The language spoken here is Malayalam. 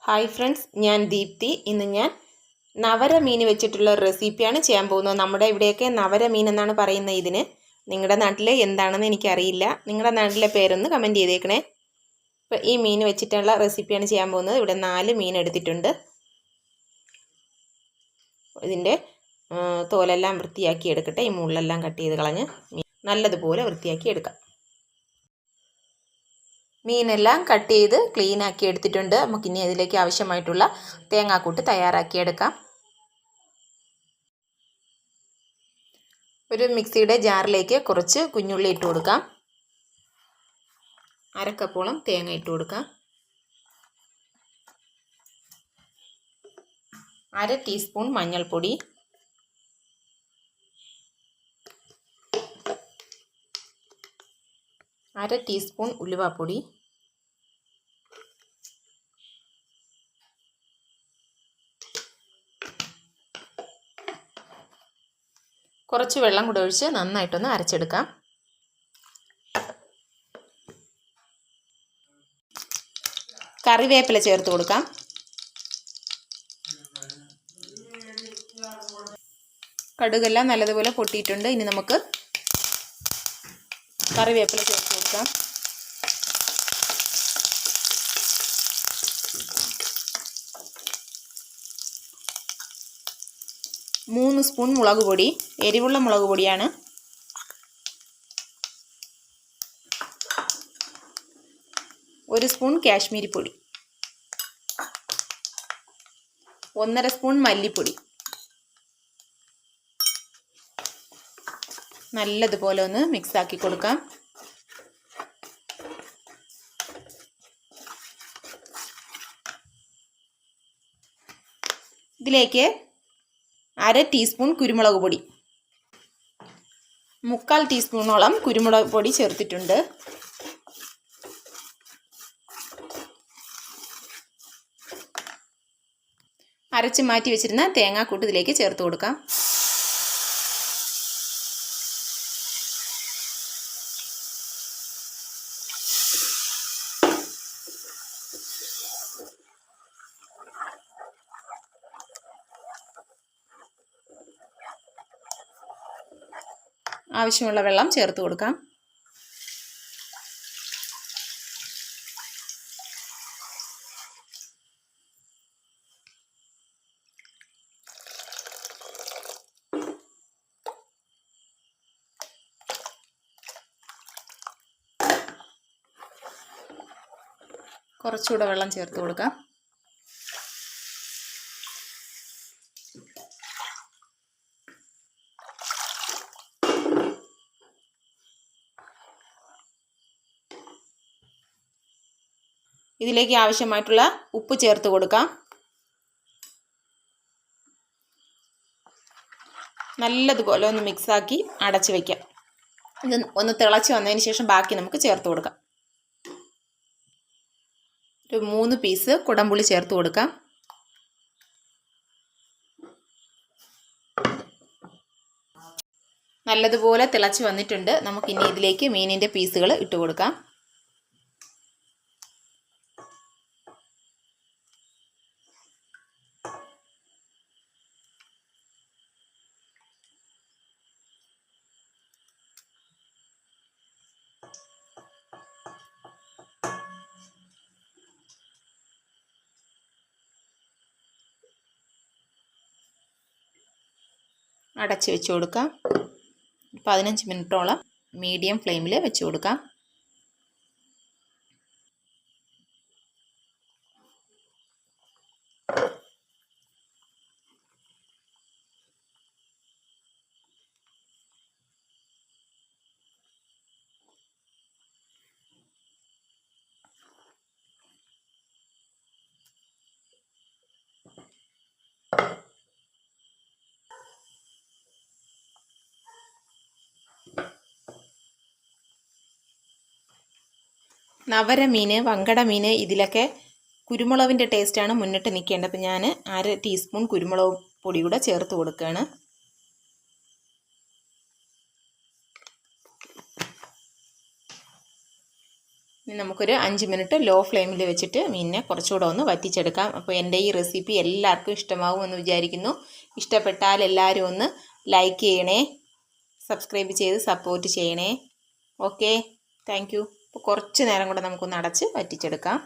ഹായ് ഫ്രണ്ട്സ്, ഞാൻ ദീപ്തി. ഇന്ന് ഞാൻ നവര മീൻ വെച്ചിട്ടുള്ള റെസിപ്പിയാണ് ചെയ്യാൻ പോകുന്നത്. നമ്മുടെ ഇവിടെയൊക്കെ നവര മീൻ എന്നാണ് പറയുന്നത് ഇതിന്. നിങ്ങളുടെ നാട്ടിൽ എന്താണെന്ന് എനിക്കറിയില്ല. നിങ്ങളുടെ നാട്ടിലെ പേരൊന്ന് കമൻറ്റ് ചെയ്തേക്കണേ. ഇപ്പോൾ ഈ മീൻ വെച്ചിട്ടുള്ള റെസിപ്പിയാണ് ചെയ്യാൻ പോകുന്നത്. ഇവിടെ 4 മീൻ എടുത്തിട്ടുണ്ട്. ഇതിൻ്റെ തോലെല്ലാം വൃത്തിയാക്കി എടുക്കട്ടെ. ഈ മുള്ളെല്ലാം കട്ട് ചെയ്ത് കളഞ്ഞ് നല്ലതുപോലെ വൃത്തിയാക്കി എടുക്കാം. മീനെല്ലാം കട്ട് ചെയ്ത് ക്ലീൻ ആക്കി എടുത്തിട്ടുണ്ട്. നമുക്കിനി അതിലേക്ക് ആവശ്യമായിട്ടുള്ള തേങ്ങാക്കൂട്ട് തയ്യാറാക്കിയെടുക്കാം. ഒരു മിക്സിയുടെ ജാറിലേക്ക് കുറച്ച് കുഞ്ഞുള്ളി ഇട്ട് കൊടുക്കാം. 1/2 കപ്പോളം തേങ്ങ ഇട്ട് കൊടുക്കാം. 1/2 ടീസ്പൂൺ മഞ്ഞൾപ്പൊടി, 1/2 ടീസ്പൂൺ ഉലുവാപ്പൊടി, കുറച്ച് വെള്ളം കൂടെ ഒഴിച്ച് നന്നായിട്ടൊന്ന് അരച്ചെടുക്കാം. കറിവേപ്പില ചേർത്ത് കൊടുക്കാം. കടുകെല്ലാം നല്ലതുപോലെ പൊട്ടിയിട്ടുണ്ട്. ഇനി നമുക്ക് കറിവേപ്പില ചേർത്ത് കൊടുക്കാം. മൂന്ന് സ്പൂൺ മുളക് പൊടി, എരിവുള്ള മുളക് പൊടിയാണ്. 1 സ്പൂൺ കാശ്മീരി പൊടി, 1/2 സ്പൂൺ മല്ലിപ്പൊടി. നല്ലതുപോലെ ഒന്ന് മിക്സ് ആക്കി കൊടുക്കാം. ഇതിലേക്ക് 1/2 ടീസ്പൂൺ കുരുമുളക് പൊടി, 1/4 ടീസ്പൂണോളം കുരുമുളക് പൊടി ചേർത്തിട്ടുണ്ട്. അരച്ച് മാറ്റി വെച്ചിരുന്ന തേങ്ങാക്കൂട്ട് ഇതിലേക്ക് ചേർത്ത് കൊടുക്കാം. ആവശ്യമുള്ള വെള്ളം ചേർത്ത് കൊടുക്കാം. കുറച്ചുകൂടെ വെള്ളം ചേർത്ത് കൊടുക്കാം. ഇതിലേക്ക് ആവശ്യമായിട്ടുള്ള ഉപ്പ് ചേർത്ത് കൊടുക്കാം. നല്ലതുപോലെ ഒന്ന് മിക്സാക്കി അടച്ച് വയ്ക്കാം. ഇത് ഒന്ന് തിളച്ച് വന്നതിന് ശേഷം ബാക്കി നമുക്ക് ചേർത്ത് കൊടുക്കാം. ഒരു 3 പീസ് കുടംപുളി ചേർത്ത് കൊടുക്കാം. നല്ലതുപോലെ തിളച്ച് വന്നിട്ടുണ്ട്. നമുക്കിനി ഇതിലേക്ക് മീനിൻ്റെ പീസുകൾ ഇട്ട് കൊടുക്കാം. അടച്ച് വെച്ച് കൊടുക്കാം. 15 മിനിറ്റോളം മീഡിയം ഫ്ലെയിമിൽ വെച്ച് കൊടുക്കാം. നവര മീൻ, വങ്കട മീൻ, ഇതിലൊക്കെ കുരുമുളകിൻ്റെ ടേസ്റ്റാണ് മുന്നിട്ട് നിൽക്കേണ്ടത്. അപ്പോൾ ഞാൻ 1/2 ടീസ്പൂൺ കുരുമുളക് പൊടി കൂടെ ചേർത്ത് കൊടുക്കുകയാണ്. ഇനി നമുക്കൊരു 5 മിനിറ്റ് ലോ ഫ്ലെയിമിൽ വെച്ചിട്ട് മീനിനെ കുറച്ചുകൂടെ ഒന്ന് വറ്റിച്ചെടുക്കാം. അപ്പോൾ എൻ്റെ ഈ റെസിപ്പി എല്ലാവർക്കും ഇഷ്ടമാകുമെന്ന് വിചാരിക്കുന്നു. ഇഷ്ടപ്പെട്ടാൽ എല്ലാവരും ഒന്ന് ലൈക്ക് ചെയ്യണേ, സബ്സ്ക്രൈബ് ചെയ്ത് സപ്പോർട്ട് ചെയ്യണേ. Okay, thank you. അപ്പോൾ കുറച്ച് നേരം കൂടെ നമുക്കൊന്ന് അടച്ച് വറ്റിച്ചെടുക്കാം.